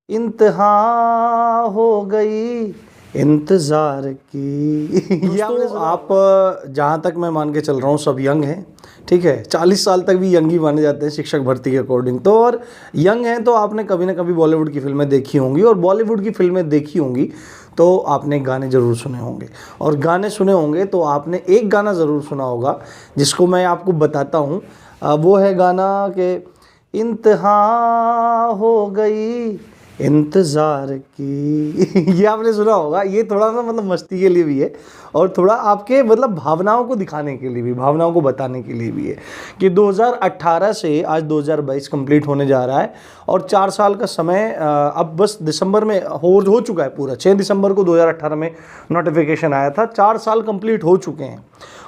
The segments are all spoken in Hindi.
इंतहा हो गई इंतजार की। दोस्तों आप जहाँ तक मैं मान के चल रहा हूँ सब यंग हैं, ठीक है। 40 साल तक भी यंग ही माने जाते हैं शिक्षक भर्ती के अकॉर्डिंग तो। और यंग हैं तो आपने कभी ना कभी बॉलीवुड की फिल्में देखी होंगी, और बॉलीवुड की फिल्में देखी होंगी तो आपने गाने ज़रूर सुने होंगे, और गाने सुने होंगे तो आपने एक गाना ज़रूर सुना होगा जिसको मैं आपको बताता हूँ। वो है गाना कि इंतहा हो गई इंतज़ार की। ये आपने सुना होगा। ये थोड़ा सा मतलब मस्ती के लिए भी है, और थोड़ा आपके मतलब भावनाओं को दिखाने के लिए भी, भावनाओं को बताने के लिए भी है कि 2018 से आज 2022 कंप्लीट होने जा रहा है, और 4 साल का समय अब बस दिसंबर में हो चुका है पूरा। 6 दिसंबर को 2018 में नोटिफिकेशन आया था। 4 साल कंप्लीट हो चुके हैं,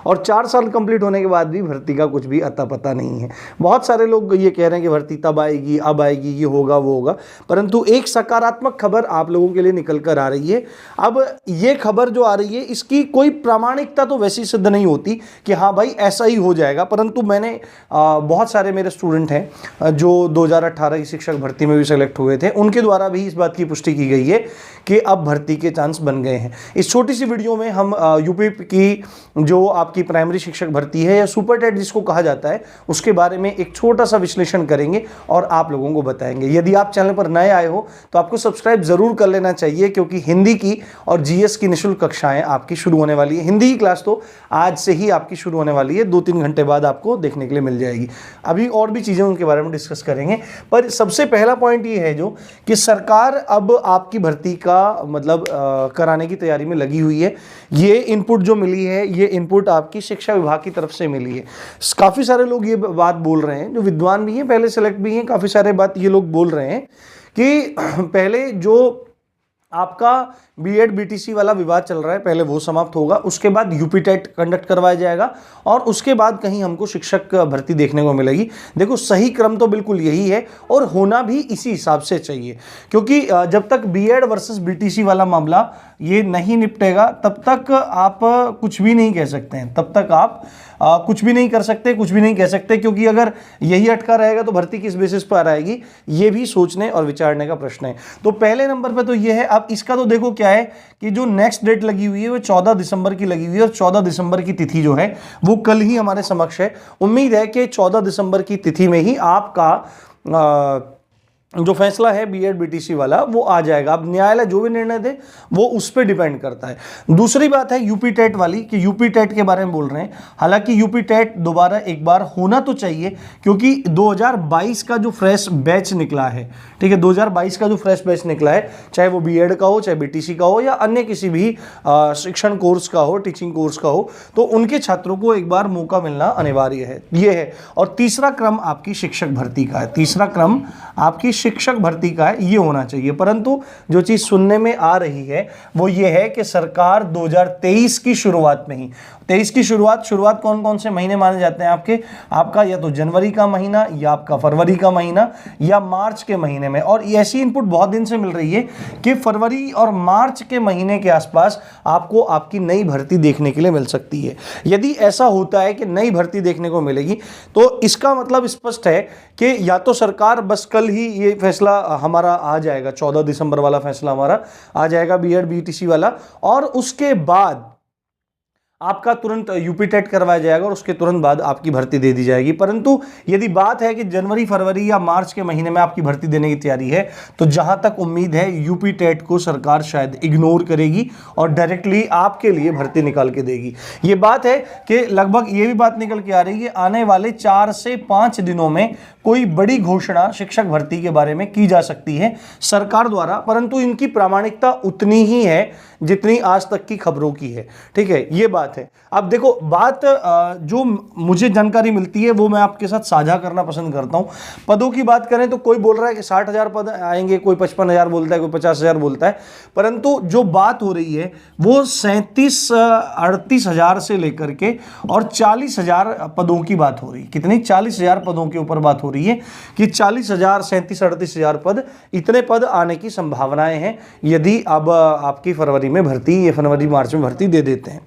और 4 साल कंप्लीट होने के बाद भी भर्ती का कुछ भी अता पता नहीं है। बहुत सारे लोग ये कह रहे हैं कि भर्ती तब आएगी, अब आएगी, ये होगा वो होगा, परंतु एक सकारात्मक खबर आप लोगों के लिए निकल कर आ रही है। अब ये खबर जो आ रही है इसकी कोई प्रामाणिकता तो वैसी सिद्ध नहीं होती कि हाँ भाई ऐसा ही हो जाएगा, परंतु मैंने बहुत सारे मेरे स्टूडेंट हैं जो 2018 की शिक्षक भर्ती में भी सेलेक्ट हुए थे, उनके द्वारा भी इस बात की पुष्टि की गई है कि अब भर्ती के चांस बन गए हैं। इस छोटी सी वीडियो में हम यूपी की जो आपकी प्राइमरी शिक्षक भर्ती है या सुपर टेट जिसको कहा जाता है, उसके बारे में एक छोटा सा विश्लेषण करेंगे और आप लोगों को बताएंगे। यदि आप चैनल पर नए आए हो तो आपको सब्सक्राइब जरूर कर लेना चाहिए, क्योंकि हिंदी की और जीएस की निःशुल्क कक्षाएं आपकी शुरू होने वाली है। हिंदी की क्लास तो आज से ही आपकी शुरू होने वाली है, 2-3 घंटे बाद आपको देखने के लिए मिल जाएगी। अभी और भी चीज़ें उनके बारे में डिस्कस करेंगे, पर सबसे पहला पॉइंट ये है जो कि सरकार अब आपकी भर्ती का मतलब कराने की तैयारी में लगी हुई है। ये इनपुट जो मिली है, ये इनपुट आपकी शिक्षा विभाग की तरफ से मिली है। काफ़ी सारे लोग ये बात बोल रहे हैं, जो विद्वान भी हैं, पहले सेलेक्ट भी हैं, काफ़ी सारे बात ये लोग बोल रहे हैं कि पहले जो आपका बीएड बीटीसी वाला विवाद चल रहा है पहले वो समाप्त होगा, उसके बाद यूपी टेट कंडक्ट करवाया जाएगा, और उसके बाद कहीं हमको शिक्षक भर्ती देखने को मिलेगी। देखो सही क्रम तो बिल्कुल यही है, और होना भी इसी हिसाब से चाहिए, क्योंकि जब तक बीएड वर्सेस बीटीसी वाला मामला ये नहीं निपटेगा तब तक आप कुछ भी नहीं कह सकते हैं, तब तक आप कुछ भी नहीं कर सकते, कुछ भी नहीं कह सकते, क्योंकि अगर यही अटका रहेगा तो भर्ती किस बेसिस पर आएगी, ये भी सोचने और विचारने का प्रश्न है। तो पहले नंबर पे तो ये है। अब इसका तो देखो क्या है कि जो नेक्स्ट डेट लगी हुई है वो 14 दिसंबर की लगी हुई है, और 14 दिसंबर की तिथि जो है वो कल ही हमारे समक्ष है। उम्मीद है कि 14 दिसंबर की तिथि में ही आपका जो फैसला है बीएड बीटीसी वाला वो आ जाएगा। अब न्यायालय जो भी निर्णय दे वो उस पर डिपेंड करता है। दूसरी बात है यूपी टेट वाली, कि यूपी टेट के बारे में बोल रहे हैं। हालांकि यूपी टेट दोबारा एक बार होना तो चाहिए, क्योंकि 2022 का जो फ्रेश बैच निकला है, ठीक है, 2022 का जो फ्रेश बैच निकला है, चाहे वो बीएड का हो, चाहे बीटीसी का हो, या अन्य किसी भी शिक्षण कोर्स का हो, टीचिंग कोर्स का हो, तो उनके छात्रों को एक बार मौका मिलना अनिवार्य है, ये है। और तीसरा क्रम आपकी शिक्षक भर्ती का है, तीसरा क्रम आपकी शिक्षक भर्ती का है, ये होना चाहिए। परंतु जो चीज सुनने में आ रही है वो ये है कि सरकार 2023 की शुरुआत में ही, 23 की शुरुआत कौन कौन से महीने माने जाते हैं आपका या तो जनवरी का महीना, या आपका फरवरी का महीना, या मार्च के महीने में। और ऐसी इनपुट बहुत दिन से मिल रही है कि फरवरी और मार्च के महीने के आसपास आपको आपकी नई भर्ती देखने के लिए मिल सकती है। यदि ऐसा होता है कि नई भर्ती देखने को मिलेगी तो इसका मतलब स्पष्ट है कि या तो सरकार बस कल ही ये फैसला हमारा आ जाएगा, 14 दिसंबर वाला फैसला हमारा आ जाएगा बीएड बीटीसी वाला, और उसके बाद आपका तुरंत यूपी टेट करवाया जाएगा, और उसके तुरंत बाद आपकी भर्ती दे दी जाएगी। परंतु यदि बात है कि जनवरी फरवरी या मार्च के महीने में आपकी भर्ती देने की तैयारी है, तो जहां तक उम्मीद है यूपी टेट को सरकार शायद इग्नोर करेगी और डायरेक्टली आपके लिए भर्ती निकाल के देगी। ये बात है कि लगभग ये भी बात निकल के आ रही है आने वाले 4 से 5 दिनों में कोई बड़ी घोषणा शिक्षक भर्ती के बारे में की जा सकती है सरकार द्वारा, परंतु इनकी प्रामाणिकता उतनी ही है जितनी आज तक की खबरों की है, ठीक है, ये बात है। अब देखो बात जो मुझे जानकारी मिलती है वो मैं आपके साथ साझा करना पसंद करता हूं। पदों की बात करें तो कोई बोल रहा है कि 60,000 पद आएंगे, कोई 55,000 बोलता है, कोई 50,000 बोलता है, परंतु जो बात हो रही है वो 37-38 हजार से लेकर के और 40,000 पदों की बात हो रही है। कितनी? 40,000 पदों के ऊपर बात हो रही है कि 40,000, 37-38,000 पद, इतने पद आने की संभावनाएं हैं यदि अब आपकी फरवरी में भर्ती या फरवरी मार्च में भर्ती दे देते हैं।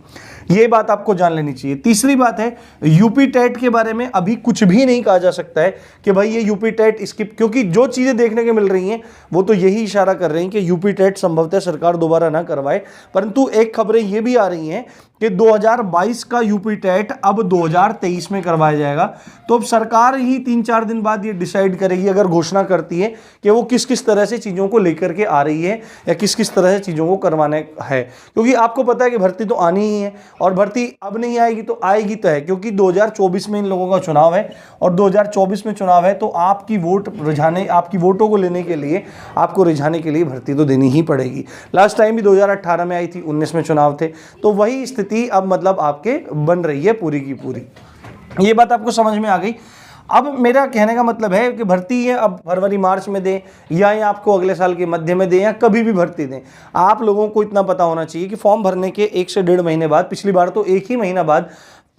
ये बात आपको जान लेनी चाहिए। तीसरी बात है, यूपी टेट के बारे में अभी कुछ भी नहीं कहा जा सकता है कि भाई ये यूपी टेट स्किप, क्योंकि जो चीजें देखने को मिल रही हैं वो तो यही इशारा कर रही हैं कि यूपी टेट संभवतः सरकार दोबारा ना करवाए। परंतु एक खबरें ये भी आ रही हैं कि 2022 का यूपी टेट अब 2023 में करवाया जाएगा। तो अब सरकार ही 3-4 दिन बाद ये डिसाइड करेगी, अगर घोषणा करती है कि वो किस किस तरह से चीज़ों को लेकर के आ रही है या किस किस तरह से चीज़ों को करवाने है। क्योंकि आपको पता है कि भर्ती तो आनी ही है, और भर्ती अब नहीं आएगी तो आएगी तो है, क्योंकि 2024 में इन लोगों का चुनाव है, और 2024 में चुनाव है तो आपकी वोट रिझाने, आपकी वोटों को लेने के लिए, आपको रिझाने के लिए भर्ती तो देनी ही पड़ेगी। लास्ट टाइम भी 2018 में आई थी, 19 में चुनाव थे, तो वही स्थिति अब मतलब आपके बन रही है पूरी की पूरी। ये बात आपको समझ में आ गई। अब मेरा कहने का मतलब है कि भर्ती है अब फरवरी मार्च में दें या आपको अगले साल के मध्य में दें या कभी भी भर्ती दें, आप लोगों को इतना पता होना चाहिए कि फॉर्म भरने के 1 से 1.5 महीने बाद, पिछली बार तो 1 ही महीना बाद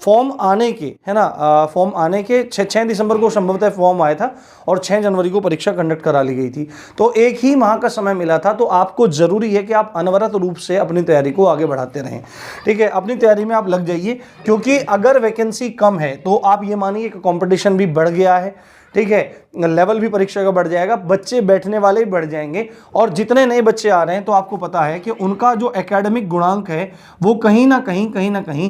फॉर्म आने के, है ना, फॉर्म आने के 6 दिसंबर को संभवतः फॉर्म आया था और 6 जनवरी को परीक्षा कंडक्ट करा ली गई थी। तो 1 ही माह का समय मिला था। तो आपको ज़रूरी है कि आप अनवरत रूप से अपनी तैयारी को आगे बढ़ाते रहें, ठीक है, अपनी तैयारी में आप लग जाइए। क्योंकि अगर वैकेंसी कम है तो आप ये मानिए कि कंपटीशन भी बढ़ गया है, ठीक है, लेवल भी परीक्षा का बढ़ जाएगा, बच्चे बैठने वाले भी बढ़ जाएंगे, और जितने नए बच्चे आ रहे हैं तो आपको पता है कि उनका जो एकेडमिक गुणांक है वो कहीं ना कहीं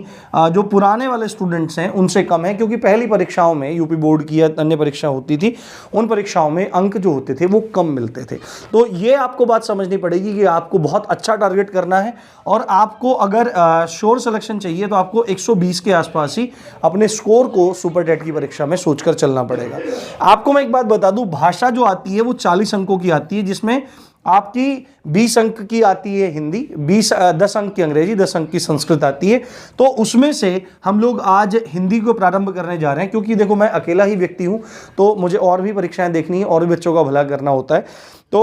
जो पुराने वाले स्टूडेंट्स हैं उनसे कम है। क्योंकि पहली परीक्षाओं में, यूपी बोर्ड की या अन्य परीक्षा होती थी, उन परीक्षाओं में अंक जो होते थे वो कम मिलते थे। तो ये आपको बात समझनी पड़ेगी कि आपको बहुत अच्छा टारगेट करना है, और आपको अगर श्योर सिलेक्शन चाहिए तो आपको 120 के आसपास ही अपने स्कोर को सुपर टेट की परीक्षा में सोचकर चलना पड़ेगा। आपको मैं एक बात बता दूं, भाषा जो आती है वो 40 अंकों की आती है, जिसमें आपकी 20 अंक की आती है हिंदी, 10 अंक की अंग्रेजी, 10 अंक की संस्कृत आती है। तो उसमें से हम लोग आज हिंदी को प्रारंभ करने जा रहे हैं, क्योंकि देखो मैं अकेला ही व्यक्ति हूं, तो मुझे और भी परीक्षाएं देखनी है और भी बच्चों का भला करना होता है। तो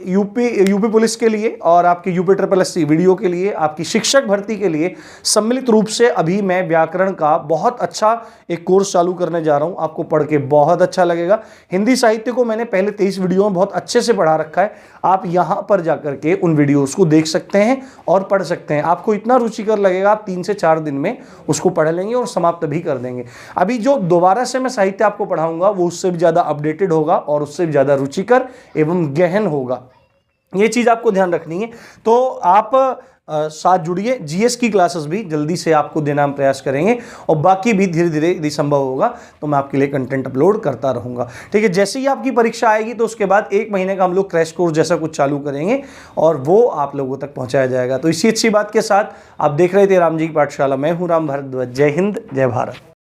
यूपी पुलिस के लिए और आपके यूपी SSC वीडियो के लिए, आपकी शिक्षक भर्ती के लिए सम्मिलित रूप से अभी मैं व्याकरण का बहुत अच्छा एक कोर्स चालू करने जा रहा हूं। आपको पढ़ के बहुत अच्छा लगेगा। हिंदी साहित्य को मैंने पहले 23 वीडियो में बहुत अच्छे से पढ़ा रखा है। आप यहां पर जाकर के उन वीडियोस को देख सकते हैं और पढ़ सकते हैं। आपको इतना रुचिकर लगेगा, आप 3 से 4 दिन में उसको पढ़ लेंगे और समाप्त भी कर देंगे। अभी जो दोबारा से मैं साहित्य आपको पढ़ाऊंगा वो उससे भी ज़्यादा अपडेटेड होगा और उससे भी ज़्यादा रुचिकर एवं गहन होगा। ये चीज़ आपको ध्यान रखनी है। तो आप साथ जुड़िए। जीएस की क्लासेस भी जल्दी से आपको देना हम प्रयास करेंगे, और बाकी भी धीरे धीरे यदि संभव होगा तो मैं आपके लिए कंटेंट अपलोड करता रहूँगा, ठीक है। जैसे ही आपकी परीक्षा आएगी तो उसके बाद 1 महीने का हम लोग क्रैश कोर्स जैसा कुछ चालू करेंगे और वो आप लोगों तक पहुँचाया जाएगा। तो इसी अच्छी बात के साथ आप देख रहे थे राम जी की पाठशाला। मैं हूँ राम भारद्वाज। जय हिंद, जय भारत।